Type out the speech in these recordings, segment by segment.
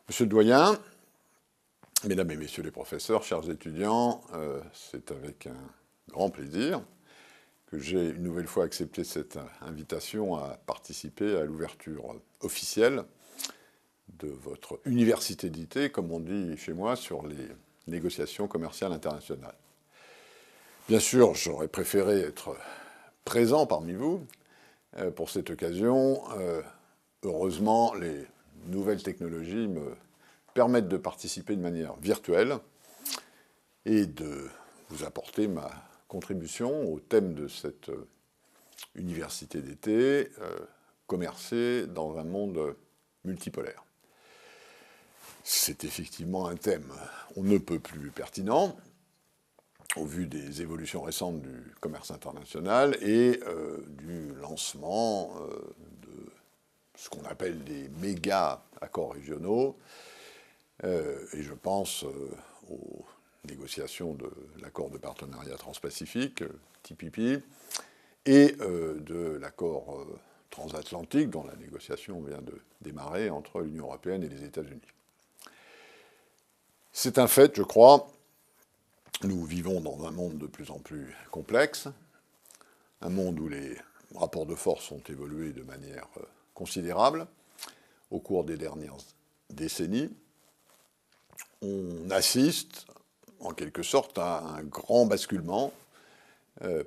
Monsieur le doyen, mesdames et messieurs les professeurs, chers étudiants, c'est avec un grand plaisir que j'ai une nouvelle fois accepté cette invitation à participer à l'ouverture officielle de votre université d'été, comme on dit chez moi, sur les négociations commerciales internationales. Bien sûr, j'aurais préféré être présent parmi vous pour cette occasion. Heureusement, les nouvelles technologies me permettent de participer de manière virtuelle et de vous apporter ma contribution au thème de cette université d'été, commercer dans un monde multipolaire. C'est effectivement un thème on ne peut plus pertinent au vu des évolutions récentes du commerce international et du lancement de ce qu'on appelle des méga accords régionaux. Et je pense aux négociations de l'accord de partenariat transpacifique, TPP, et de l'accord transatlantique, dont la négociation vient de démarrer entre l'Union européenne et les États-Unis. C'est un fait, je crois, nous vivons dans un monde de plus en plus complexe, un monde où les rapports de force ont évolué de manière considérable au cours des dernières décennies. On assiste, en quelque sorte, à un grand basculement,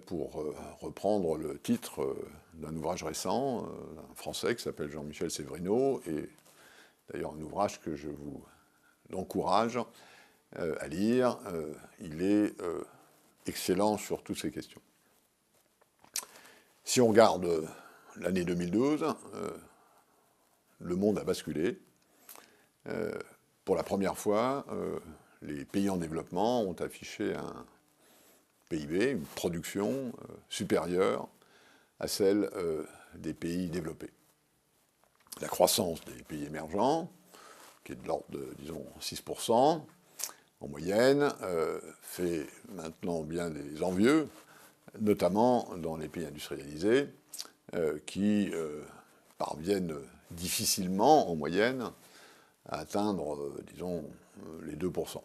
pour reprendre le titre d'un ouvrage récent, d'un Français qui s'appelle Jean-Michel Séverino, et d'ailleurs un ouvrage que je vous encourage à lire. Il est excellent sur toutes ces questions. Si on regarde l'année 2012, le monde a basculé. Pour la première fois, les pays en développement ont affiché un PIB, une production supérieure à celle des pays développés. La croissance des pays émergents, qui est de l'ordre de, disons, 6% en moyenne, fait maintenant bien des envieux, notamment dans les pays industrialisés, qui parviennent difficilement, en moyenne, à atteindre, disons, les 2%.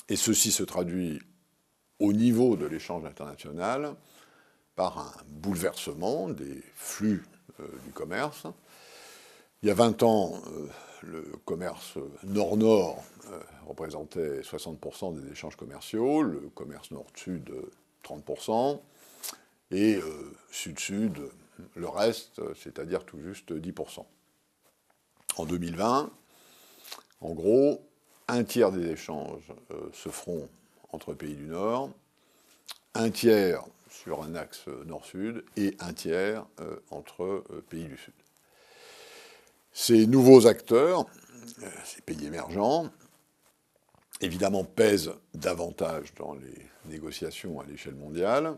Et ceci se traduit au niveau de l'échange international par un bouleversement des flux du commerce. Il y a 20 ans, le commerce nord-nord représentait 60% des échanges commerciaux, le commerce nord-sud 30%, et sud-sud le reste, c'est-à-dire tout juste 10%. En 2020, en gros, un tiers des échanges se feront entre pays du Nord, un tiers sur un axe nord-sud et un tiers entre pays du Sud. Ces nouveaux acteurs, ces pays émergents, évidemment pèsent davantage dans les négociations à l'échelle mondiale,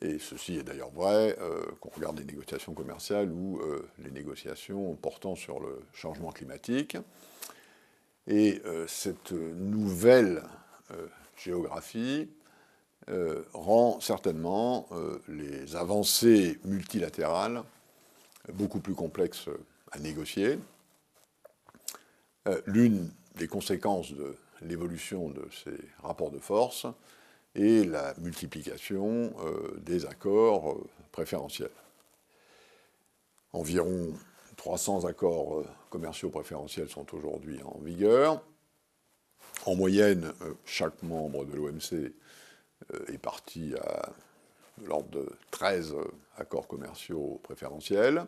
et ceci est d'ailleurs vrai quand on regarde les négociations commerciales ou les négociations portant sur le changement climatique. Et cette nouvelle géographie rend certainement les avancées multilatérales beaucoup plus complexes à négocier. L'une des conséquences de l'évolution de ces rapports de force est la multiplication des accords préférentiels. Environ 300 accords commerciaux préférentiels sont aujourd'hui en vigueur. En moyenne, chaque membre de l'OMC est parti à l'ordre de 13 accords commerciaux préférentiels.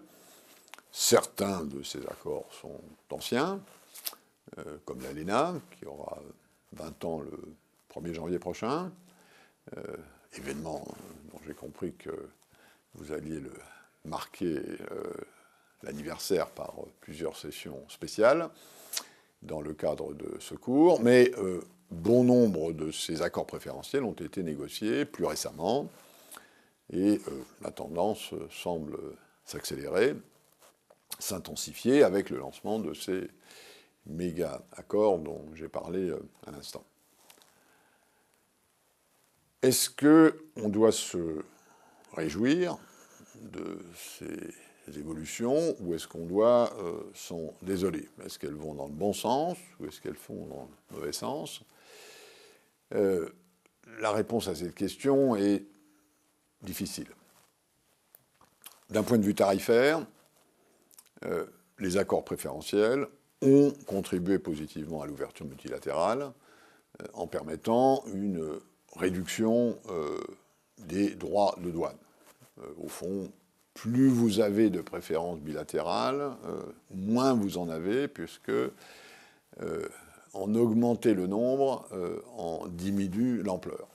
Certains de ces accords sont anciens, comme l'ALENA, qui aura 20 ans le 1er janvier prochain, événement dont j'ai compris que vous alliez le marquer l'anniversaire par plusieurs sessions spéciales dans le cadre de ce cours, mais bon nombre de ces accords préférentiels ont été négociés plus récemment, et la tendance semble s'accélérer, s'intensifier avec le lancement de ces méga accords dont j'ai parlé à l'instant. Est-ce qu'on doit se réjouir de ces évolutions ou est-ce qu'on doit s'en désoler? Est-ce qu'elles vont dans le bon sens ou est-ce qu'elles vont dans le mauvais sens? La réponse à cette question est difficile. D'un point de vue tarifaire, les accords préférentiels ont contribué positivement à l'ouverture multilatérale en permettant une réduction des droits de douane. Au fond, plus vous avez de préférences bilatérales, moins vous en avez, puisque en augmenter le nombre, en diminue l'ampleur.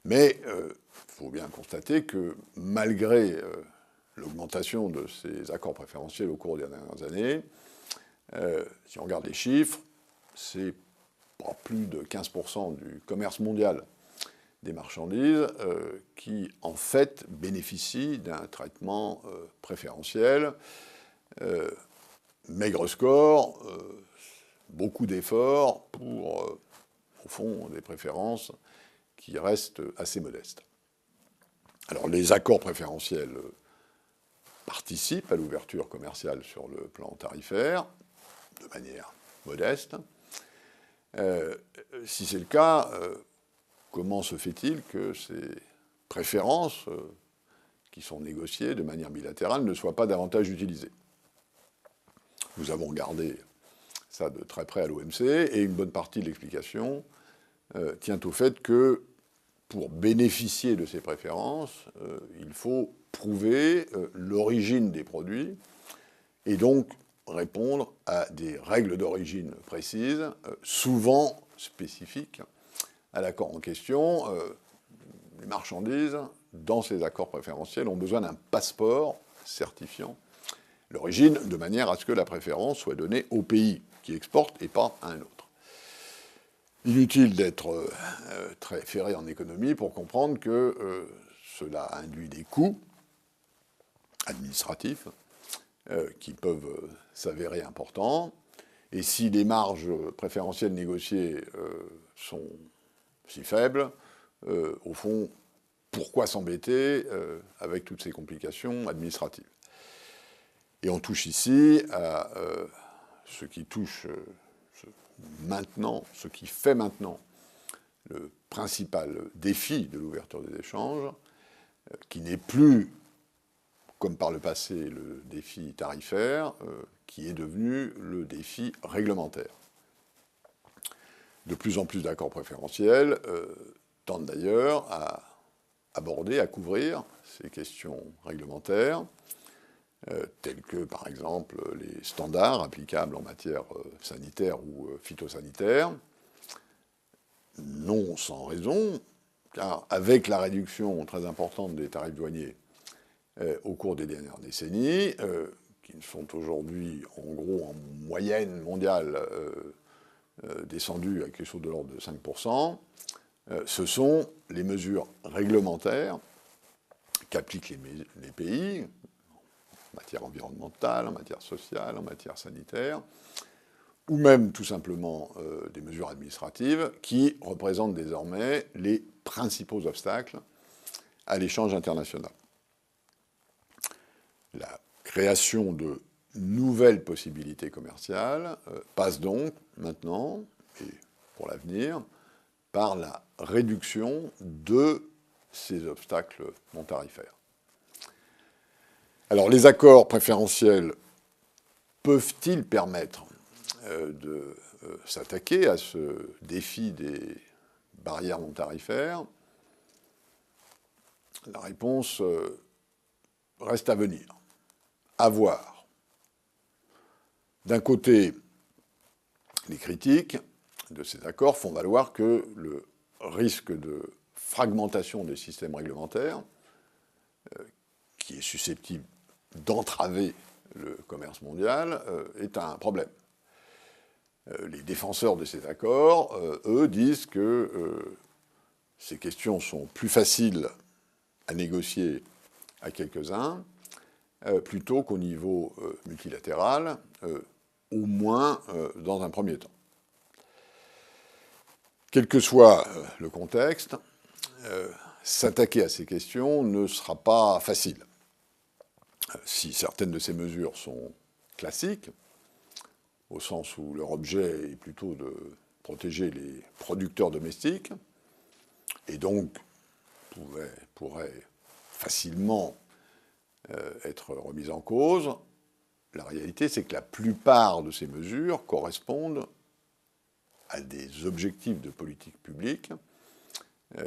Mais il faut bien constater que malgré l'augmentation de ces accords préférentiels au cours des dernières années, si on regarde les chiffres, c'est pas plus de 15% du commerce mondial des marchandises qui, en fait, bénéficient d'un traitement préférentiel. Maigre score, beaucoup d'efforts pour, au fond, des préférences qui restent assez modestes. Alors, les accords préférentiels participent à l'ouverture commerciale sur le plan tarifaire, de manière modeste. Si c'est le cas, comment se fait-il que ces préférences qui sont négociées de manière bilatérale ne soient pas davantage utilisées? Nous avons regardé ça de très près à l'OMC, et une bonne partie de l'explication tient au fait que pour bénéficier de ces préférences, il faut prouver l'origine des produits et donc répondre à des règles d'origine précises, souvent spécifiques à l'accord en question. Les marchandises, dans ces accords préférentiels, ont besoin d'un passeport certifiant l'origine, de manière à ce que la préférence soit donnée au pays qui exporte et pas à un autre. Inutile d'être très ferré en économie pour comprendre que cela induit des coûts administratifs qui peuvent s'avérer importants. Et si les marges préférentielles négociées sont si faibles, au fond, pourquoi s'embêter avec toutes ces complications administratives? Et on touche ici à ce qui touche maintenant, ce qui fait maintenant le principal défi de l'ouverture des échanges, qui n'est plus, comme par le passé, le défi tarifaire, qui est devenu le défi réglementaire. De plus en plus d'accords préférentiels tendent d'ailleurs à aborder, à couvrir ces questions réglementaires, tels que, par exemple, les standards applicables en matière sanitaire ou phytosanitaire, non sans raison, car avec la réduction très importante des tarifs douaniers au cours des dernières décennies, qui sont aujourd'hui, en gros, en moyenne mondiale, descendus à quelque chose de l'ordre de 5%, ce sont les mesures réglementaires qu'appliquent les pays, en matière environnementale, en matière sociale, en matière sanitaire, ou même tout simplement des mesures administratives qui représentent désormais les principaux obstacles à l'échange international. La création de nouvelles possibilités commerciales passe donc maintenant, et pour l'avenir, par la réduction de ces obstacles non tarifaires. Alors, les accords préférentiels peuvent-ils permettre de s'attaquer à ce défi des barrières non tarifaires? La réponse reste à venir, à voir. D'un côté, les critiques de ces accords font valoir que le risque de fragmentation des systèmes réglementaires, qui est susceptible d'entraver le commerce mondial, est un problème. Les défenseurs de ces accords, eux, disent que ces questions sont plus faciles à négocier à quelques-uns, plutôt qu'au niveau multilatéral, au moins dans un premier temps. Quel que soit le contexte, s'attaquer à ces questions ne sera pas facile. si certaines de ces mesures sont classiques, au sens où leur objet est plutôt de protéger les producteurs domestiques, et donc pourrait facilement être remise en cause, la réalité, c'est que la plupart de ces mesures correspondent à des objectifs de politique publique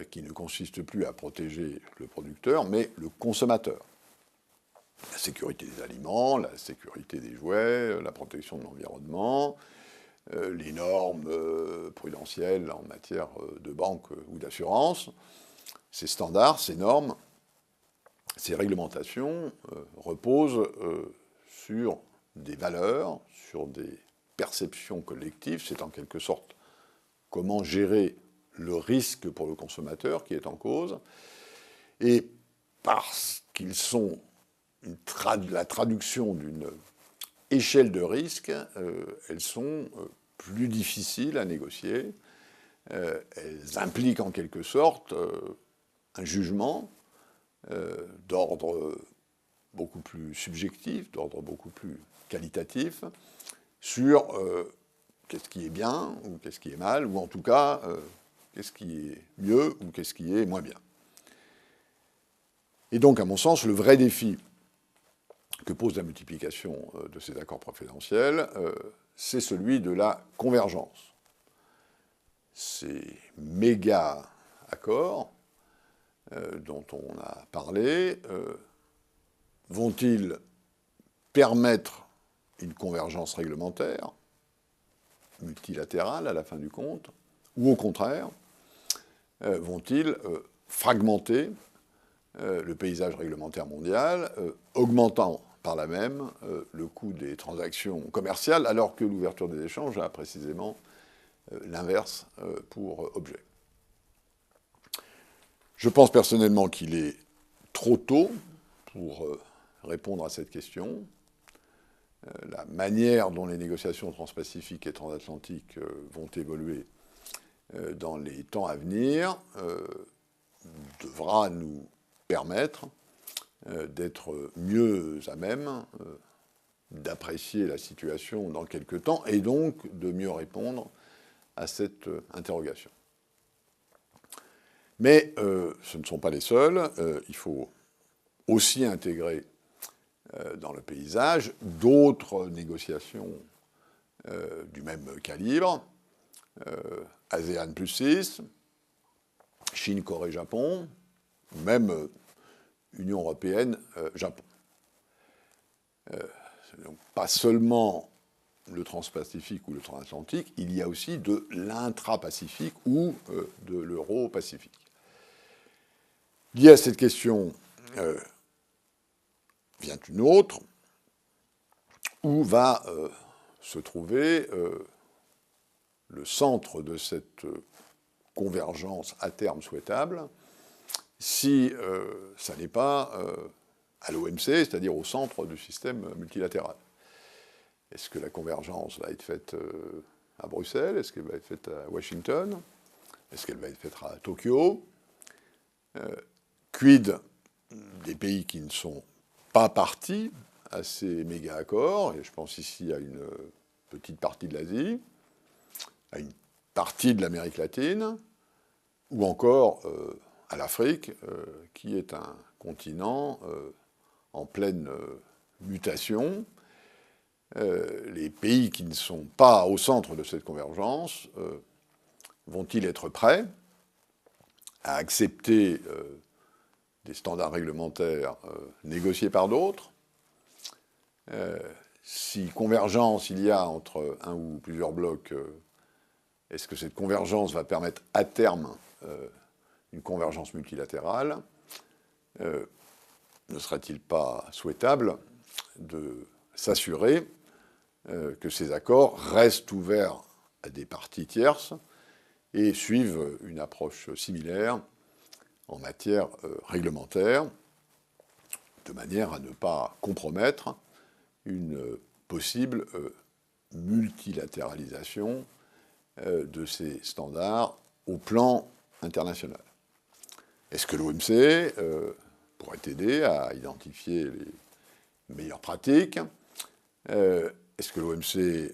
qui ne consistent plus à protéger le producteur, mais le consommateur. La sécurité des aliments, la sécurité des jouets, la protection de l'environnement, les normes prudentielles en matière de banque ou d'assurance. Ces standards, ces normes, ces réglementations reposent sur des valeurs, sur des perceptions collectives. C'est en quelque sorte comment gérer le risque pour le consommateur qui est en cause. Et parce qu'ils sont la traduction d'une échelle de risque, elles sont plus difficiles à négocier. Elles impliquent en quelque sorte un jugement d'ordre beaucoup plus subjectif, d'ordre beaucoup plus qualitatif, sur qu'est-ce qui est bien ou qu'est-ce qui est mal, ou en tout cas, qu'est-ce qui est mieux ou qu'est-ce qui est moins bien. Et donc, à mon sens, le vrai défi que pose la multiplication de ces accords préférentiels, c'est celui de la convergence. Ces méga accords dont on a parlé vont-ils permettre une convergence réglementaire, multilatérale à la fin du compte, ou au contraire, vont-ils fragmenter le paysage réglementaire mondial, augmentant par là même le coût des transactions commerciales, alors que l'ouverture des échanges a précisément l'inverse pour objet. Je pense personnellement qu'il est trop tôt pour répondre à cette question. La manière dont les négociations transpacifiques et transatlantiques vont évoluer dans les temps à venir devra nous permettre d'être mieux à même d'apprécier la situation dans quelques temps et donc de mieux répondre à cette interrogation. Mais ce ne sont pas les seuls. Il faut aussi intégrer dans le paysage d'autres négociations du même calibre, ASEAN plus 6, Chine, Corée, Japon, même Union européenne, Japon. Donc pas seulement le transpacifique ou le transatlantique, il y a aussi de l'intra-pacifique ou de l'euro-pacifique. Lié à cette question vient une autre, où va se trouver le centre de cette convergence à terme souhaitable, si ça n'est pas à l'OMC, c'est-à-dire au centre du système multilatéral. Est-ce que la convergence va être faite à Bruxelles? Est-ce qu'elle va être faite à Washington? Est-ce qu'elle va être faite à Tokyo? Quid des pays qui ne sont pas partis à ces méga-accords? Et je pense ici à une petite partie de l'Asie, à une partie de l'Amérique latine, ou encore à l'Afrique, qui est un continent en pleine mutation. Les pays qui ne sont pas au centre de cette convergence vont-ils être prêts à accepter des standards réglementaires négociés par d'autres? Si convergence il y a entre un ou plusieurs blocs, est-ce que cette convergence va permettre à terme une convergence multilatérale? Ne serait-il pas souhaitable de s'assurer que ces accords restent ouverts à des parties tierces et suivent une approche similaire en matière réglementaire, de manière à ne pas compromettre une possible multilatéralisation de ces standards au plan international. Est-ce que l'OMC pourrait aider à identifier meilleures pratiques. Est-ce que l'OMC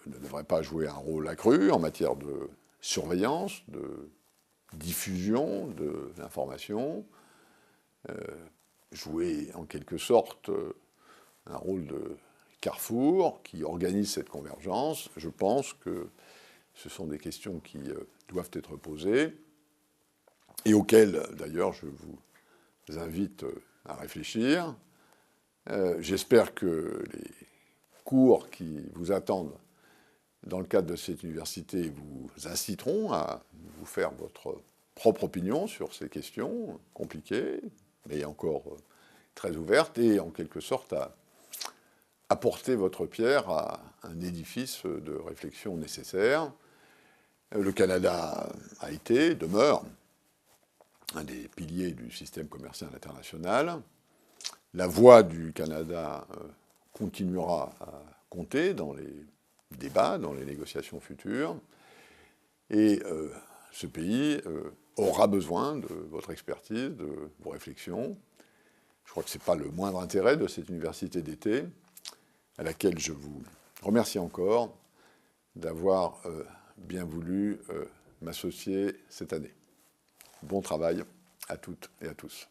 ne devrait pas jouer un rôle accru en matière de surveillance, de diffusion de l'information, jouer en quelque sorte un rôle de carrefour qui organise cette convergence? Je pense que ce sont des questions qui doivent être posées et auxquelles, d'ailleurs, je vous invite à réfléchir. J'espère que les cours qui vous attendent dans le cadre de cette université vous inciteront à vous faire votre propre opinion sur ces questions compliquées, mais encore très ouvertes, et en quelque sorte à apporter votre pierre à un édifice de réflexion nécessaire. Le Canada a été, demeure, un des piliers du système commercial international. La voix du Canada continuera à compter dans les débats, dans les négociations futures. Et ce pays aura besoin de votre expertise, de vos réflexions. Je crois que ce n'est pas le moindre intérêt de cette université d'été, à laquelle je vous remercie encore d'avoir bien voulu m'associer cette année. Bon travail à toutes et à tous.